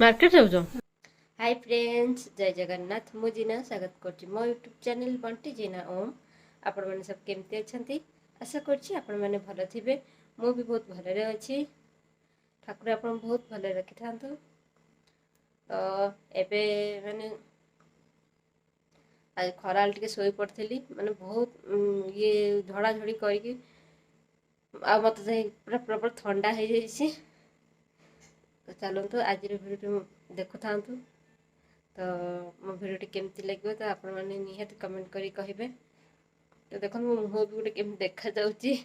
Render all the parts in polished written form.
Market जाऊँ। Hi friends, जय जगन्नाथ। मु जीना स्वागत करछि मो यूट्यूब चैनल बंटी जीना ओम। आपण माने सब केमती अछंती? आशा करछि आपण माने भलो थिबे। मु भी बहुत भलरे अछि। ठाकुर आपण बहुत भले रखि थांतु। तो एबे माने आज खराल टिके सोई पड़थली, माने बहुत ये झड़ा झड़ी करके आ मत पूरा प्रॉपर ठंडा हो जाइए। तो चलतु आज भिडियो देखु था। तो मो भिडियोटी केमती लगे तो आपण मैंने निहाती कमेंट करी कहे। तो देखो मो मुँह भी गोटे केमती देखा जाऊँगी,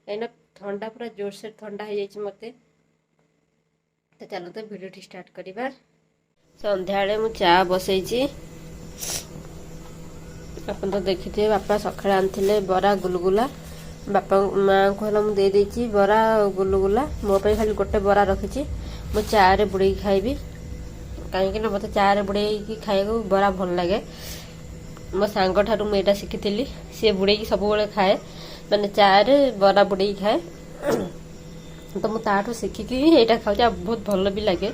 कहीं ठंडा पूरा जोर से ठंडा हो जाए मत। तो चलते भिडियोटी स्टार्ट करवा। संध्या मु चा बसई। आप तो देखी थे बापा सका आनी बरा गुलगुला। बापा माँ को है मुझे देदेची बरा गुलगुला। मो पे खाली गोटे बरा रखी मु चारे बुड़े खाइबी। कहीं मत चारे बुड़े खाइबा बरा भल लगे। मो सांग ठारू मुझे शिखी सी बुड़े सब खाए, मैंने चारे बरा बुड़े खाए। तो मुझे शिखिकी यहाँ खाऊँ, बहुत भल भी लगे।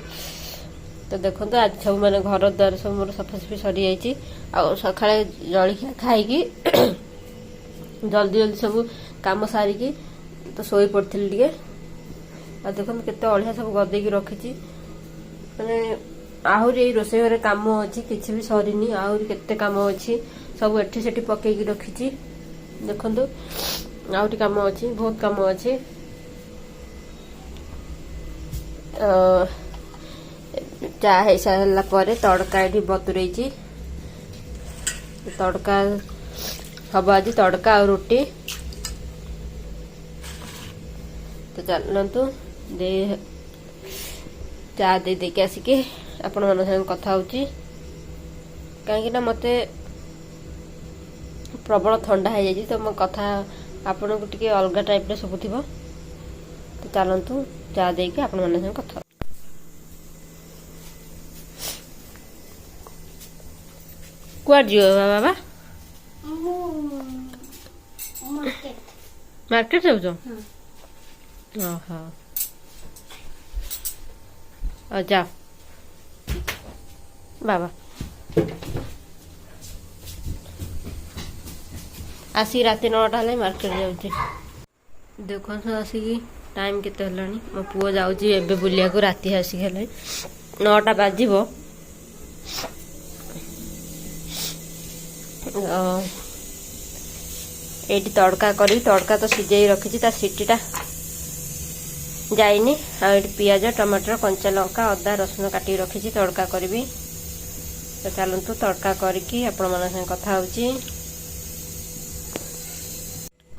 तो देखो तो आज सब मैंने घर द्वार सब मोर सफासफी सरी जाइए। सका जलिया खाई जल्दी जल्दी सब कम सारिकी तो शोई पड़ी टे। आ देखो केते अलिया सब गदेकी रखी। मैंने आहरी रोषे घर कम अच्छी किसी भी सरीनी, आहरी केते कम अच्छी सब एठी सेठी पकईकी रखी। देखो आहरी कम अच्छी, बहुत कम अच्छी। चा हो सारा पर तड़का ये बतुरे। तड़का हम आज तड़का और रोटी। तो चलतु दे चा दे देके आसिके आपण मन संग कथा होची। कहीं मत प्रबल ठंडा हो जाए तो मो कथा आपण को टिके अलग टाइप रे सब थिबो। तो चलतु चा देके आपण मन संग कथा। कुआड जियो बाबा? मार्केट जाऊँ। ओहो जाओ बाबा। आसी रात 9टा है मार्केट जाऊँगी। देखो तो आसिकी टाइम केते हलानी। मो पुओ जाऊँगी एबे बुलिया को। राति आसिक है 9टा बाजिबो। एटी तड़का करी। तड़का तो सिझे रखी, सीटीटा जाइनी। पियाज टमाटर कंचा लंका अदा रसुण काटी रखी तड़का करी। तो चलतु तड़का करके आपण मन संग कथा होची।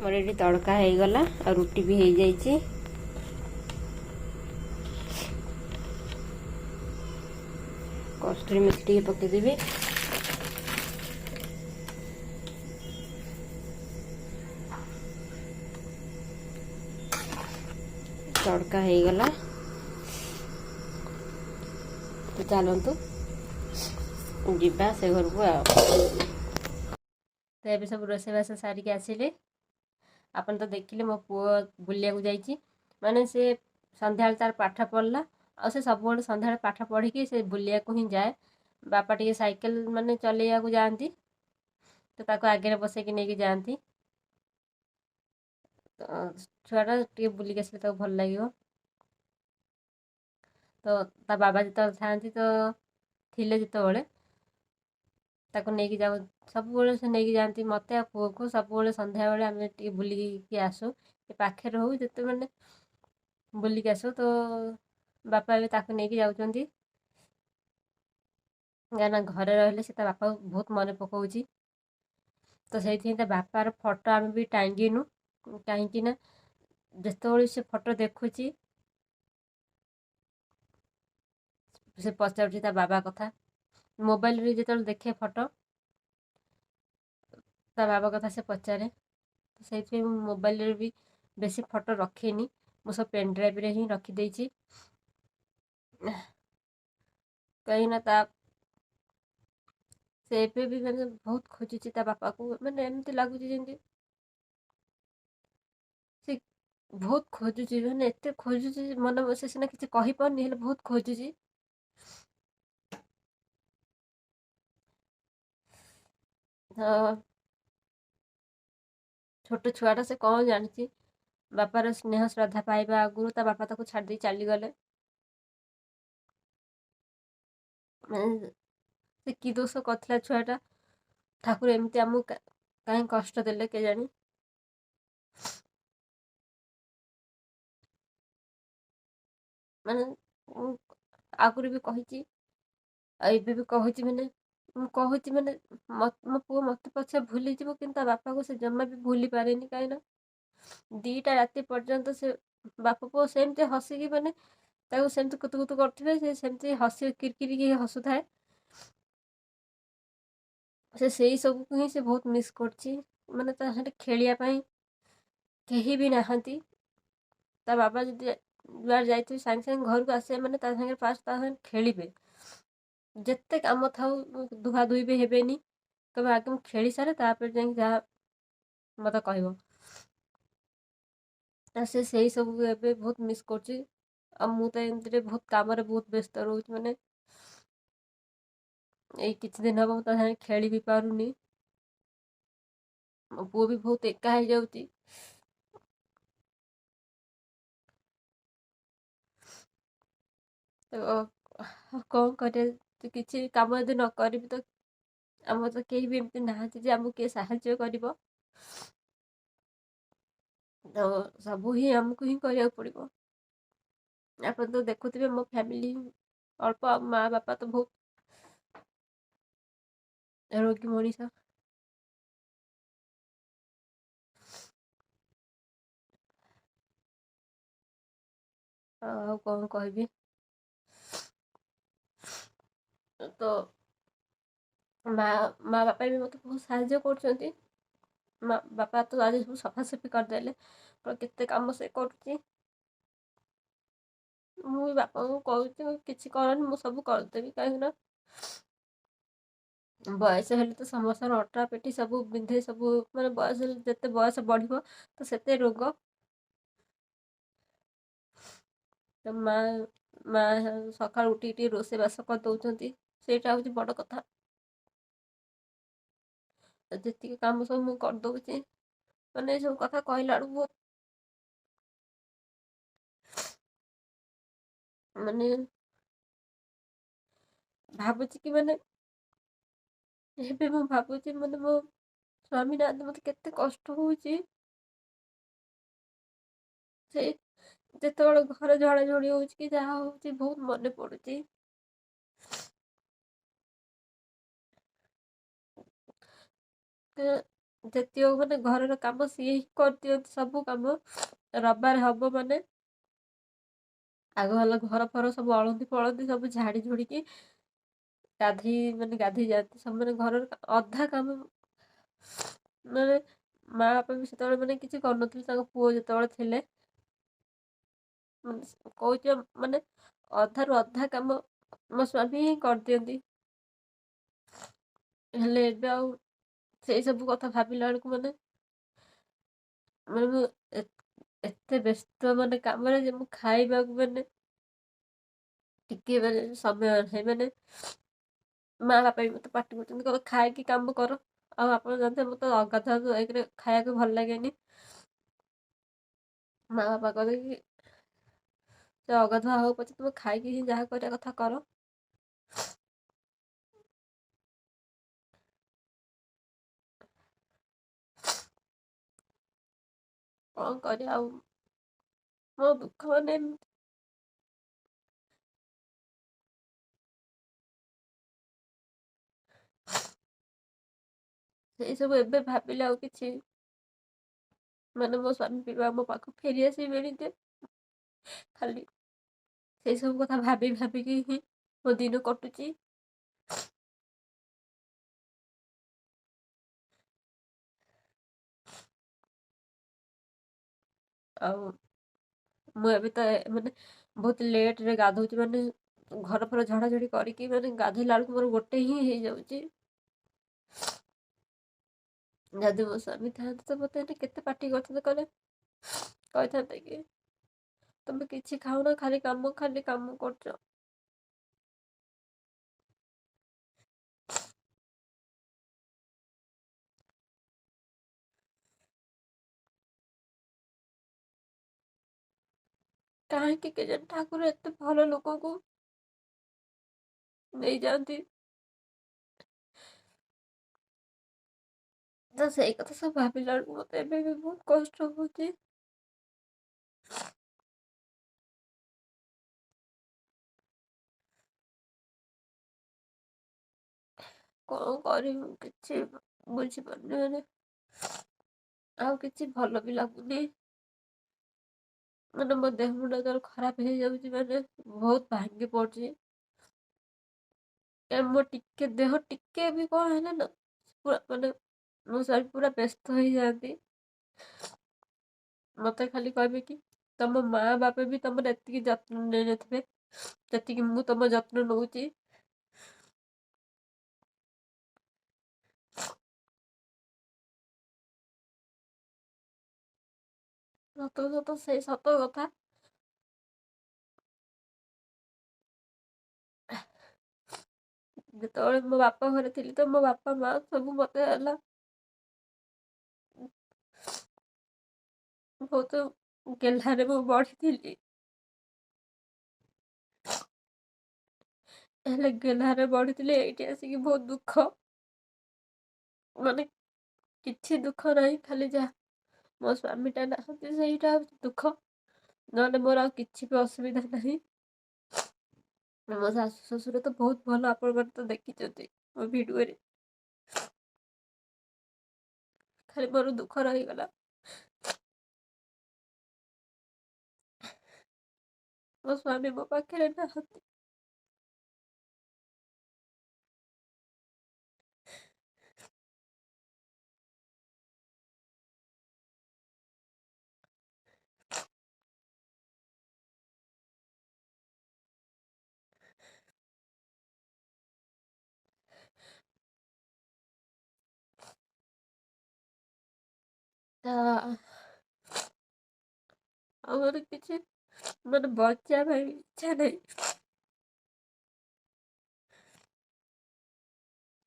मोर ये तड़का हो गला और रुटी भी हो जाइए। कस्तूरी मेथी पकईदेवी। तड़का हो गला। तो चलतु जीवा से घर को। तो ये सब रोषेबास सारिक आसिले। आपन तो देखिले मो पुओ बुलिया को जाइए। माने से संध्या तार पाठ पढ़ला आ से सब संध्या पाठ पढ़ी से बुलिया को ही जाए। बापा टे साइकिल माने चलैया को जाती, तो ताको आगे बसैकी नहीं जाती। तो छुआटा टे बुलिक आसले भल लगे। तो ता बाबा जो था तो थिले जिते ताको नहीं जाऊ सब से नहीं जाती मत पुओ को सब संध्या बेले आम टे बुलिकी आसू। पाखे हो जिते मैंने बुलिक आसू। तो बापा भी ताको नहीं जाऊँगी। गाना घरे रहिले से बापा बहुत मन पकाउची। तो से बापार फोटो आम भी टांगिनु। कहीं जिते से फोटो देखुची से पचारुची ता बाबा कथा। मोबाइल रे जिते देखे फोटो ता बाबा कथा से पचारे। तो से मोबाइल रे भी बेसी फोटो रखेनी, मो सब पेन ड्राइव रे ही रखी देची। कहीं से भी मैंने बहुत खोजी ता बापा को। मैंने एमती लगुच ବହୁତ ଖୋଜୁଛି, ମାନେ ଏତେ ଖୋଜୁଛି, ମନ ସେ ସିନା କିଛି କହିପାରୁନି, ହେଲେ ବହୁତ ଖୋଜୁଛି। ତ ଛୋଟ ଛୁଆଟା, ସେ କ'ଣ ଜାଣିଛି ବାପାର ସ୍ନେହ ଶ୍ରଦ୍ଧା ପାଇବା ଆଗରୁ ତା ବାପା ତାକୁ ଛାଡ଼ି ଦେଇ ଚାଲିଗଲେ। ମାନେ ସେ କି ଦୋଷ କରିଥିଲା ଛୁଆଟା, ଠାକୁର ଏମିତି ଆମକୁ କାହିଁ କଷ୍ଟ ଦେଲେ କେଜାଣି। ମାନେ ମୁଁ ଆଗରୁ ବି କହିଛି, ଆଉ ଏବେ ବି କହୁଛି, ମାନେ ମୁଁ କହୁଛି, ମାନେ ମୋ ପୁଅ ମୋତେ ପଛେ ଭୁଲିଯିବ, କିନ୍ତୁ ତା ବାପାକୁ ସେ ଜମା ବି ଭୁଲି ପାରେନି। କାହିଁକିନା 2ଟା ରାତି ପର୍ଯ୍ୟନ୍ତ ସେ ବାପ ପୁଅ ସେମିତି ହସିକି, ମାନେ ତାକୁ ସେମିତି କୁତୁ କୁତୁ କରୁଥିବେ, ସେ ସେମିତି କିରିକିରିକି ହସୁଥାଏ। ସେ ସେଇ ସବୁକୁ ହିଁ ସେ ବହୁତ ମିସ୍ କରୁଛି। ମାନେ ତା ସାଙ୍ଗରେ ଖେଳିବା ପାଇଁ କେହି ବି ନାହାନ୍ତି। ତା ବାବା ଯଦି ଯୁଆଡ଼େ ଯାଇଥିବେ, ସାଙ୍ଗେ ସାଙ୍ଗେ ଘରକୁ ଆସିବେ, ମାନେ ତା ସାଙ୍ଗରେ ଫାଷ୍ଟ ତା ସାଙ୍ଗେ ଖେଳିବେ। ଯେତେ କାମ ଥାଉ, ଧୁଆ ଧୁଇ ବି ହେବେନି, କହିବେ ଆଗେ ମୁଁ ଖେଳି ସାରେ, ତାପରେ ଯାଇକି ଯାହା ମୋତେ କହିବ। ସେ ସେଇ ସବୁକୁ ଏବେ ବହୁତ ମିସ୍ କରୁଛି। ଆଉ ମୁଁ ତ ଏମିତିରେ ବହୁତ କାମରେ ବହୁତ ବ୍ୟସ୍ତ ରହୁଛି। ମାନେ ଏଇ କିଛି ଦିନ ହେବ ମୁଁ ତା ସାଙ୍ଗେ ଖେଳି ବି ପାରୁନି। ମୋ ପୁଅ ବି ବହୁତ ଏକା ହେଇଯାଉଛି। ତ କ'ଣ କରିବା, କିଛି କାମ ଯଦି ନ କରିବି, ତ ଆମର ତ କେହି ବି ଏମିତି ନାହାନ୍ତି ଯେ ଆମକୁ କିଏ ସାହାଯ୍ୟ କରିବ। ତ ସବୁ ହିଁ ଆମକୁ ହିଁ କରିବାକୁ ପଡ଼ିବ। ଆପଣ ତ ଦେଖୁଥିବେ, ମୋ ଫ୍ୟାମିଲି ଅଳ୍ପ, ମା ବାପା ତ ବହୁତ ରୋଗୀ ମଣିଷ। ଆଉ କ'ଣ କହିବି। ତ ମା ବାପା ବି ମୋତେ ବହୁତ ସାହାଯ୍ୟ କରୁଛନ୍ତି। ବାପା ତ ଆଜି ସବୁ ସଫାସଫି କରିଦେଲେ, କେତେ କାମ ସେ କରୁଛି। ମୁଁ ବି ବାପାଙ୍କୁ କହୁଛି, କିଛି କରନି, ମୁଁ ସବୁ କରିଦେବି। କାହିଁକିନା ବୟସ ହେଲେ ତ ସମସ୍ତଙ୍କର ଅଣ୍ଟା ପିଠି ସବୁ ବିନ୍ଧେ। ସବୁ ମାନେ ବୟସ ହେଲେ, ଯେତେ ବୟସ ବଢ଼ିବ ତ ସେତେ ରୋଗ। ତ ମା ସକାଳୁ ଉଠିକି ଟିକେ ରୋଷେଇବାସ କରିଦେଉଛନ୍ତି, ସେଇଟା ହେଉଛି ବଡ଼ କଥା। ଯେତିକି କାମ ସବୁ ମୁଁ କରିଦେଉଛି, ମାନେ ଏସବୁ କଥା କହିଲା ବେଳକୁ ମାନେ ଭାବୁଛି କି, ମାନେ ଏବେ ମୁଁ ଭାବୁଛି, ମାନେ ମୋ ସ୍ୱାମୀ ନାହାନ୍ତି, ମୋତେ କେତେ କଷ୍ଟ ହେଉଛି। ସେଇ ଯେତେବେଳେ ଘରେ ଝଡ଼ାଝଡ଼ି ହେଉଛି କି ଯାହା ହେଉଛି, ବହୁତ ମନେ ପଡ଼ୁଛି। ଯେତିକ ମାନେ ଘରର କାମ ସିଏ ହିଁ କରିଦିଅନ୍ତି, ସବୁ କାମ। ରବିବାର ହବ ମାନେ ଆଗ ହେଲା ଘର ଫର ସବୁ ଅଳନ୍ଦି ଫଳନ୍ଦି ସବୁ ଝାଡ଼ି ଝୁଡ଼ିକି ଗାଧେଇ ଯାଆନ୍ତି। ସବୁ ମାନେ ଘରର ଅଧା କାମ, ମାନେ ମା ବାପା ବି ସେତେବେଳେ ମାନେ କିଛି କରୁନଥିଲେ, ତାଙ୍କ ପୁଅ ଯେତେବେଳେ ଥିଲେ। ମାନେ କହୁଛି, ମାନେ ଅଧାରୁ ଅଧା କାମ ମୋ ସ୍ୱାମୀ ହିଁ କରିଦିଅନ୍ତି। ହେଲେ ଏବେ ଆଉ ସେଇ ସବୁ କଥା ଭାବିଲା ବେଳକୁ, ମାନେ ମୁଁ ଏତେ ବ୍ୟସ୍ତ, ମାନେ କାମରେ, ଯେ ମୁଁ ଖାଇବାକୁ ମାନେ ଟିକେ ମାନେ ସମୟ ନାହିଁ। ମାନେ ମା ବାପା ବି ମୋତେ ପାଟି କରୁଛନ୍ତି, କହିବେ ଖାଇକି କାମ କର। ଆଉ ଆପଣ ଜାଣିଥିବେ, ମୋତେ ଅଗାଧୁଆ ଏକରେ ଖାଇବାକୁ ଭଲ ଲାଗେନି। ମା ବାପା କହିବେ କି, ସେ ଅଗାଧୁଆ ହଉ ପଛେ ତୁମେ ଖାଇକି ହିଁ ଯାହା କରିବା କଥା କର। କ'ଣ କରିବା ଆଉ, ମୋ ଦୁଃଖ ମାନେ ସେଇ ସବୁ ଏବେ ଭାବିଲେ ଆଉ କିଛି, ମାନେ ମୋ ସ୍ୱାମୀ ବି ମୋ ପାଖକୁ ଫେରି ଆସିବେନି ଯେ। ଖାଲି ସେଇ ସବୁ କଥା ଭାବି ଭାବିକି ହିଁ ମୋ ଦିନ କଟୁଛି। ଆଉ ମୁଁ ଏବେ ତ ମାନେ ବହୁତ ଲେଟ୍ରେ ଗାଧଉଛି। ମାନେ ଘର ଫର ଝଡ଼ାଝଡ଼ି କରିକି, ମାନେ ଗାଧୋଇଲା ବେଳକୁ ମୋର 1 ହିଁ ହେଇଯାଉଛି। ଯଦି ମୋ ସ୍ୱାମୀ ଥାଆନ୍ତେ ତ ମୋତେ ଏଠି କେତେ ପାଟି କରିଥାନ୍ତେ, କହିଲେ କହିଥାନ୍ତେ କି ତମେ କିଛି ଖାଉନ, ଖାଲି କାମ କରୁଛ। କାହିଁକି କେଜାଣି ଠାକୁର ଏତେ ଭଲ ଲୋକକୁ ନେଇଯାଆନ୍ତି। ତ ସେଇ କଥା ସବୁ ଭାବିଲା ବେଳକୁ ମତେ ଏବେ ବି ବହୁତ କଷ୍ଟ ହଉଛି। କଣ କରିବି କିଛି ବୁଝିପାରୁନି। ମାନେ ଆଉ କିଛି ଭଲ ବି ଲାଗୁନି। ମାନେ ମୋ ଦେହ ମୁଣ୍ଡ ଯେତେବେଳେ ଖରାପ ହେଇଯାଉଛି, ମାନେ ବହୁତ ଭାଙ୍ଗି ପଡୁଛି। ମୋ ଟିକେ ଦେହ ଟିକେ ବି କଣ ହେଲେ ନା, ପୁରା ମାନେ ମୋ ସ୍ୱାମୀ ପୁରା ବ୍ୟସ୍ତ ହେଇଯାଆନ୍ତି। ମତେ ଖାଲି କହିବେ କି ତମ ମା ବାପା ବି ତମର ଏତିକି ଯତ୍ନ ନେଇନଥିବେ ଯେତିକି ମୁଁ ତମ ଯତ୍ନ ନଉଛି। ସତ ସେଇ ସତ କଥା। ଯେତେବେଳେ ମୋ ବାପା ଘରେ ଥିଲି ତ ମୋ ବାପା ମା ସବୁ ମତେ ହେଲା ବହୁତ ଗେହ୍ଲାରେ ମୁଁ ବଢିଥିଲି। ହେଲେ ଗେହ୍ଲାରେ ବଢିଥିଲି, ଏଇଠି ଆସିକି ବହୁତ ଦୁଃଖ। ମାନେ କିଛି ଦୁଃଖ ନାହିଁ, ଖାଲି ଯାହା ମୋ ସ୍ୱାମୀଟା ନାହାନ୍ତି ସେଇଟା ହଉଛି ଦୁଃଖ। ନହେଲେ ମୋର ଆଉ କିଛି ବି ଅସୁବିଧା ନାହିଁ। ମୋ ଶାଶୁ ଶ୍ୱଶୁର ତ ବହୁତ ଭଲ, ଆପଣମାନେ ତ ଦେଖିଛନ୍ତି ମୋ ଭିଡିଓରେ। ଖାଲି ମୋର ଦୁଃଖ ରହିଗଲା ମୋ ସ୍ୱାମୀ ମୋ ପାଖରେ ନାହାନ୍ତି। ଆମର କିଛି ମାନେ ବଞ୍ଚିବା ପାଇଁ ଇଚ୍ଛା ନାହିଁ।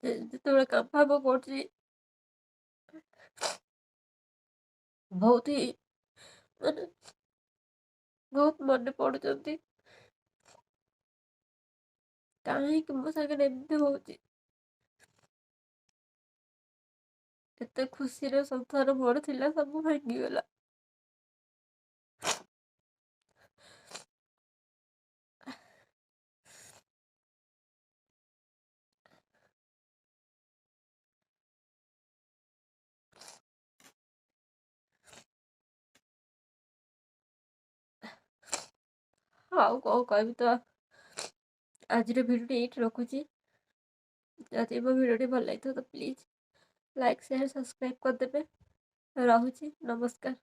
ଯେତେବେଳେ କାମ ଫାମ କରୁଛି ବହୁତ ହି ମାନେ ବହୁତ ମନେ ପଡୁଛନ୍ତି। କାହିଁକି ମୋ ସାଙ୍ଗରେ ଏମିତି ହଉଛି? ଏତେ ଖୁସିରେ ସଂସାର ମୋର ଥିଲା, ସବୁ ଭାଙ୍ଗିଗଲା। ଆଉ କଣ କହିବି ତ, ଆଜିର ଭିଡ଼ିଓଟି ଏଇଠି ରଖୁଛି। ଯଦି ମୋ ଭିଡ଼ିଓଟି ଭଲ ଲାଗିଥିବ ତ ପ୍ଲିଜ୍ ଲାଇକ୍ ସେୟାର ସବସ୍କ୍ରାଇବ୍ କରିଦେବେ। ରହୁଛି, ନମସ୍କାର।